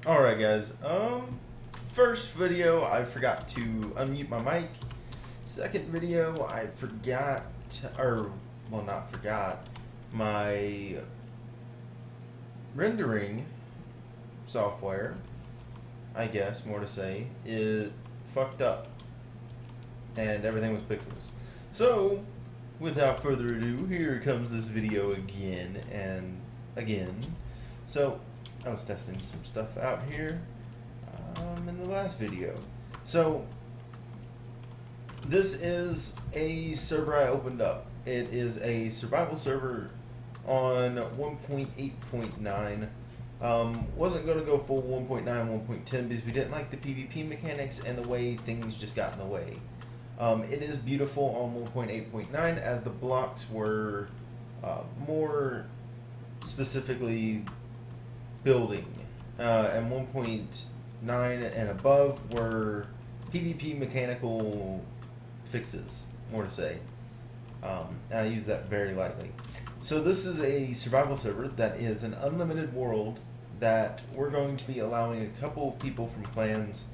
Alright guys, first video I forgot to unmute my mic. Second video I forgot, well not forgot, my rendering software, I guess more to say, it fucked up. And everything was pixels. So, without further ado, here comes this video again and again. So, I was testing some stuff out here in the last video. So this is a server I opened up. It is a survival server on 1.8.9. Wasn't going to go full 1.9, 1.10 because we didn't like the PvP mechanics and the way things just got in the way. It is beautiful on 1.8.9 as the blocks were more specifically building, and 1.9 and above were PvP mechanical fixes, more to say, and I use that very lightly. So this is a survival server that is an unlimited world that we're going to be allowing a couple of people from clans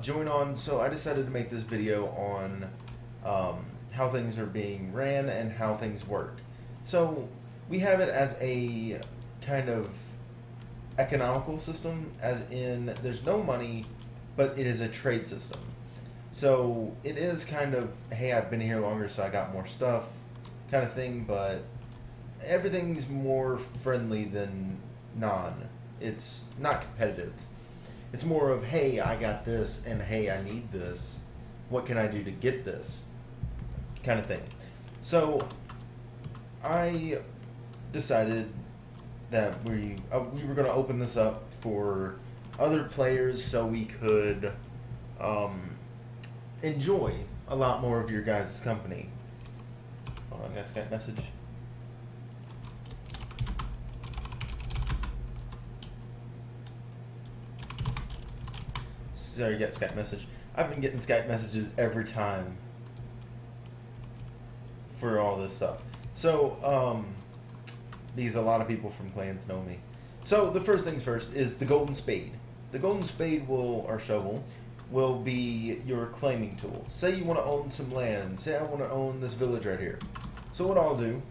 join on. So I decided to make this video on how things are being ran and how things work. So we have it as a kind of economical system, as in there's no money, but it is a trade system. So it is kind of, hey, I've been here longer so I got more stuff kind of thing, but everything's more friendly than non. It's not competitive. It's more of, hey, I got this, and hey, I need this. What can I do to get this? Kind of thing. So I decided that we were going to open this up for other players so we could enjoy a lot more of your guys' company. Hold on, I got a Skype message. Sorry, you got Skype message. I've been getting Skype messages every time for all this stuff. So, because a lot of people from clans know me. So the first things first is the golden spade. The golden spade or shovel will be your claiming tool. Say you want to own some land. Say I want to own this village right here. So what I'll do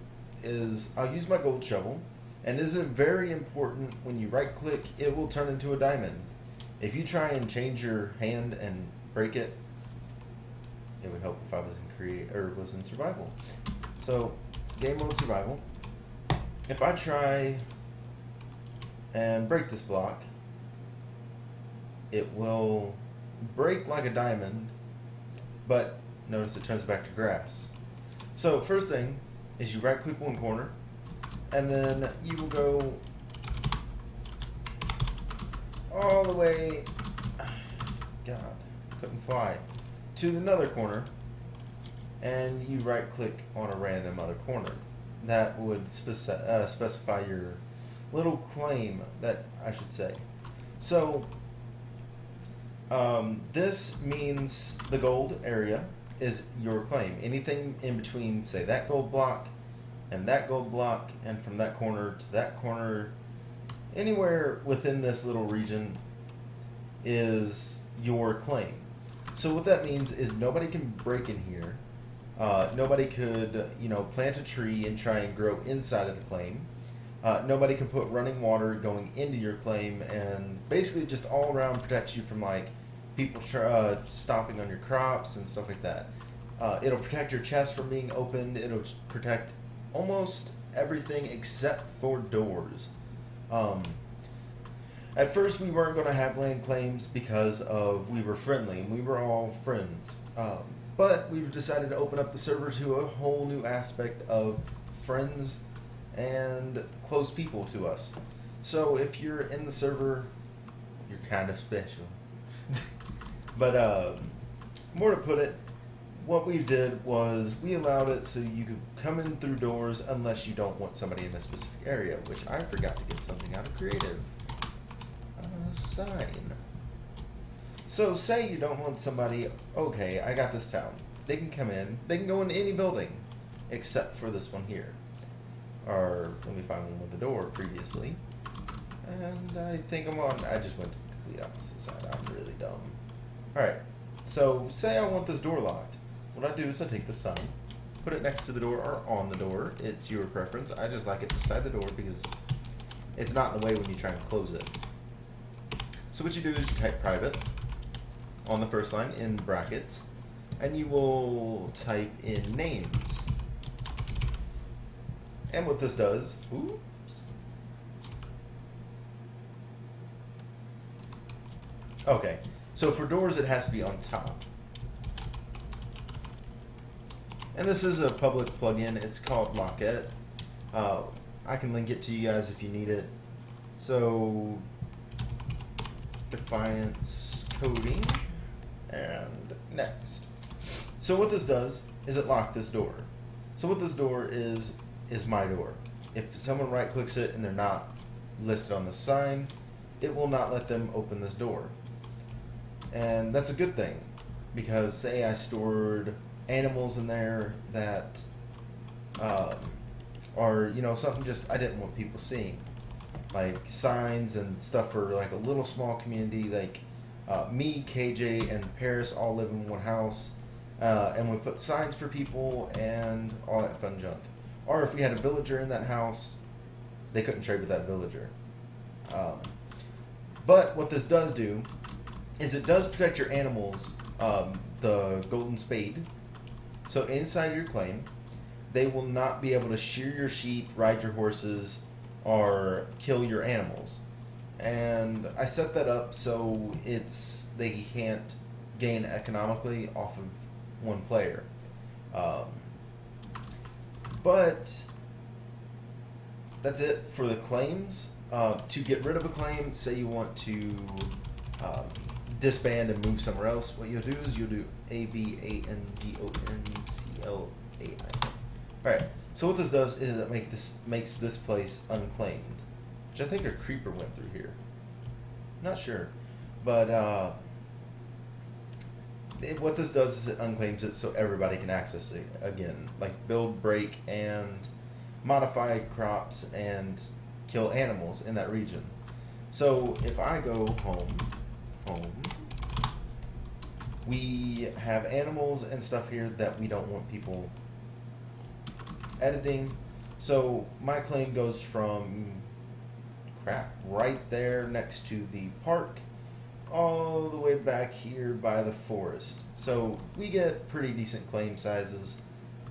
is I'll use my gold shovel, and this is very important. When you right click, it will turn into a diamond. If you try and change your hand and break it, it would help if I was in survival. So game mode survival. If I try and break this block, it will break like a diamond, but notice it turns back to grass. So first thing is you right click one corner, and then you will go all the way, God, couldn't fly, to another corner, and you right click on a random other corner. That would specify your little claim, that I should say. So this means the gold area is your claim. Anything in between, say, that gold block and that gold block, and from that corner to that corner, anywhere within this little region is your claim. So what that means is nobody can break in here. Nobody could, plant a tree and try and grow inside of the claim. Nobody can put running water going into your claim, and basically just all around protects you from like people stomping on your crops and stuff like that. It'll protect your chest from being opened. It'll protect almost everything except for doors. At first we weren't going to have land claims because we were friendly and we were all friends. But we've decided to open up the server to a whole new aspect of friends and close people to us. So if you're in the server, you're kind of special. But more to put it, what we did was we allowed it so you could come in through doors unless you don't want somebody in a specific area, which I forgot to get something out of creative. Sign. So say you don't want somebody, okay, I got this town. They can come in, they can go into any building except for this one here. Or let me find one with the door previously. And I think I'm on, I just went to the complete opposite side. I'm really dumb. Alright, so say I want this door locked. What I do is I take the sign, put it next to the door or on the door. It's your preference. I just like it beside the door because it's not in the way when you try and close it. So what you do is you type private on the first line in brackets, and you will type in names. And what this does, oops. Okay, so for doors it has to be on top. And this is a public plugin. It's called Lockette. I can link it to you guys if you need it. So, Defiance coding, and next. So what this does is it locks this door. So what this door is my door. If someone right clicks it and they're not listed on the sign, it will not let them open this door. And that's a good thing, because say I stored animals in there that are, you know, something just I didn't want people seeing, like signs and stuff for like a little small community, like me, KJ, and Paris all live in one house, and we put signs for people and all that fun junk. Or if we had a villager in that house, they couldn't trade with that villager. But what this does do is it does protect your animals, the golden spade. So inside your claim, they will not be able to shear your sheep, ride your horses, or kill your animals. And I set that up so they can't gain economically off of one player. But that's it for the claims. To get rid of a claim, say you want to disband and move somewhere else, what you'll do is you'll do ABANDONCLAI. Alright, so what this does is it makes this place unclaimed, which I think a creeper went through here. Not sure, but what this does is it unclaims it so everybody can access it again, like build, break, and modify crops and kill animals in that region. So if I go home, we have animals and stuff here that we don't want people editing. So my claim goes from right there next to the park all the way back here by the forest. So we get pretty decent claim sizes.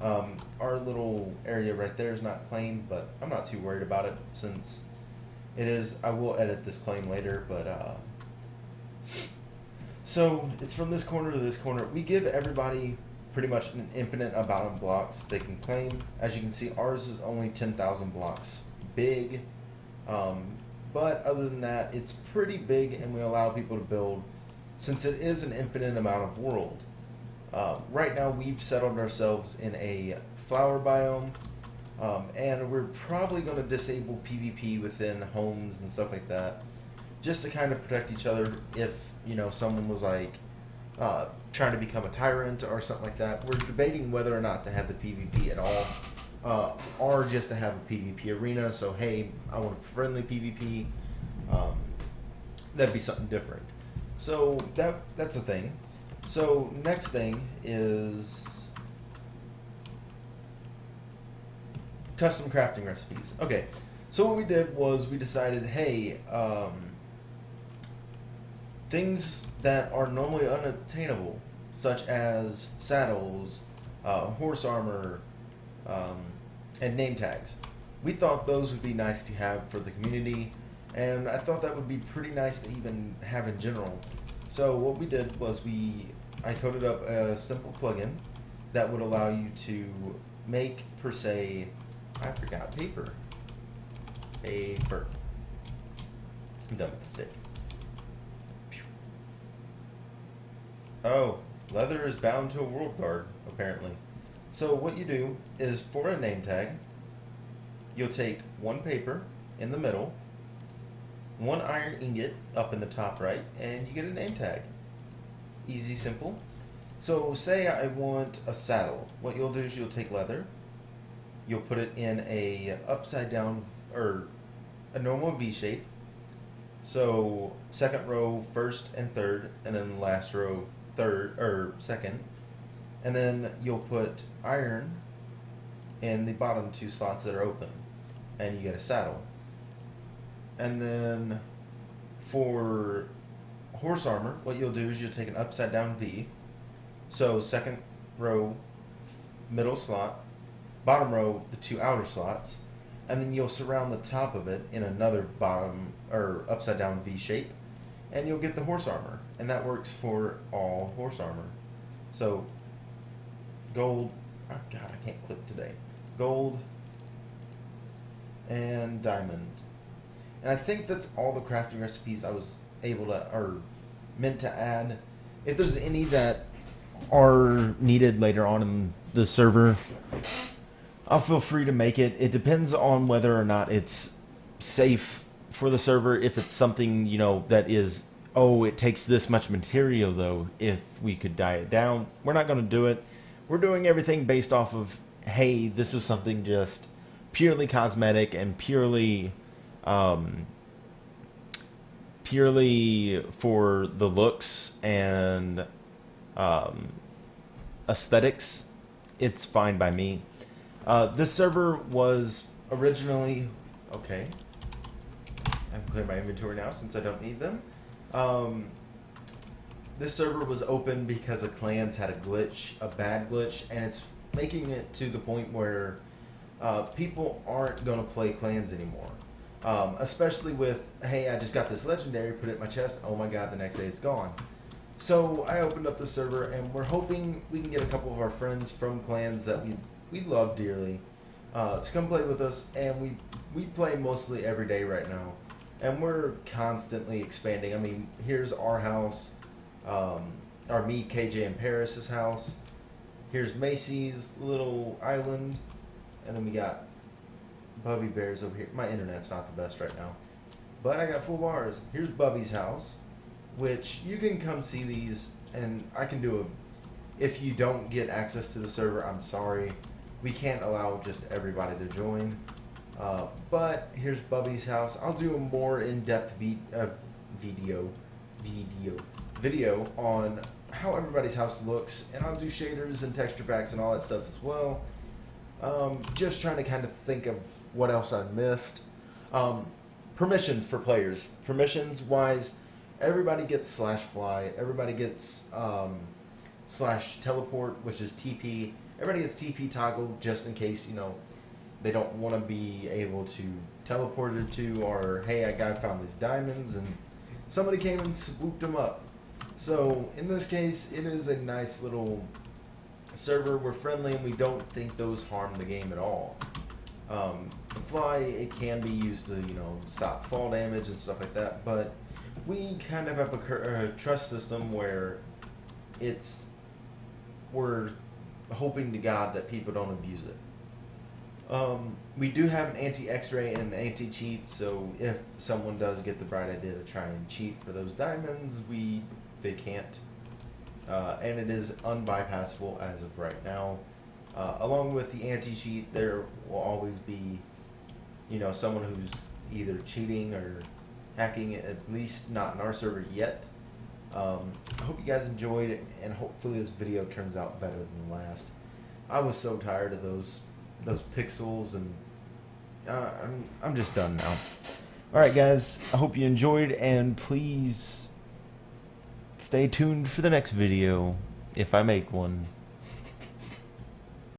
Our little area right there is not claimed, but I'm not too worried about it since it is. I will edit this claim later, but so it's from this corner to this corner. We give everybody pretty much an infinite amount of blocks that they can claim. As you can see, ours is only 10,000 blocks big. But other than that, it's pretty big, and we allow people to build since it is an infinite amount of world. Right now, we've settled ourselves in a flower biome, and we're probably going to disable PvP within homes and stuff like that, just to kind of protect each other if, you know, someone was like trying to become a tyrant or something like that. We're debating whether or not to have the PvP at all. Or just to have a PvP arena. So hey, I want a friendly PvP. That'd be something different. So that's a thing. So next thing is custom crafting recipes. Okay, so what we did was we decided, hey, things that are normally unattainable, such as saddles, horse armor, and name tags. We thought those would be nice to have for the community, and I thought that would be pretty nice to even have in general. So what we did was I coded up a simple plugin that would allow you to make, per se, I forgot, paper. I'm done with the stick. Oh, leather is bound to a world guard, apparently. So what you do is for a name tag, you'll take one paper in the middle, one iron ingot up in the top right, and you get a name tag. Easy, simple. So say I want a saddle. What you'll do is you'll take leather, you'll put it in a upside down or a normal V shape, So second row first and third, and then last row third or second, and then you'll put iron in the bottom 2 slots that are open, and you get a saddle. And then for horse armor, what you'll do is you'll take an upside down V. So second row, middle slot, bottom row, the 2 outer slots, and then you'll surround the top of it in another bottom or upside down V shape, and you'll get the horse armor. And that works for all horse armor. So gold, oh god, I can't click today. Gold and diamond. And I think that's all the crafting recipes I was able to, or meant to add. If there's any that are needed later on in the server, I'll feel free to make it. It depends on whether or not it's safe for the server. If it's something, you know, that is, oh, it takes this much material though, if we could die it down, we're not going to do it. We're doing everything based off of, hey, this is something just purely cosmetic and purely for the looks and aesthetics. It's fine by me. This server was originally, okay, I can clear my inventory now since I don't need them. This server was open because of clans had a glitch, a bad glitch, and it's making it to the point where people aren't going to play clans anymore. Especially with, hey, I just got this legendary, put it in my chest, oh my god, the next day it's gone. So I opened up the server, and we're hoping we can get a couple of our friends from clans that we love dearly to come play with us, and we play mostly every day right now, and we're constantly expanding. I mean, here's our house, our me, KJ, and Paris's house. Here's Macy's little island, and then we got Bubby Bears over here. My internet's not the best right now, but I got full bars. Here's Bubby's house, which you can come see these, and I can do a, if you don't get access to the server, I'm sorry. We can't allow just everybody to join. But here's Bubby's house. I'll do a more in-depth video on how everybody's house looks, and I'll do shaders and texture packs and all that stuff as well. Just trying to kind of think of what else I missed. Permissions for players. Permissions wise, everybody gets /fly. Everybody gets /teleport, which is TP. Everybody gets TP toggle just in case, you know, they don't want to be able to teleport it to, or hey, I found these diamonds and somebody came and swooped them up. So in this case, it is a nice little server. We're friendly and we don't think those harm the game at all. The fly, it can be used to, you know, stop fall damage and stuff like that, but we kind of have a trust system where we're hoping to God that people don't abuse it. We do have an anti-X-ray and an anti-cheat, so if someone does get the bright idea to try and cheat for those diamonds, they can't. And it is unbypassable as of right now. Along with the anti-cheat, there will always be, you know, someone who's either cheating or hacking, at least not in our server yet. I hope you guys enjoyed it, and hopefully this video turns out better than the last. I was so tired of those pixels, and I'm just done now. Alright guys, I hope you enjoyed, and please stay tuned for the next video, if I make one.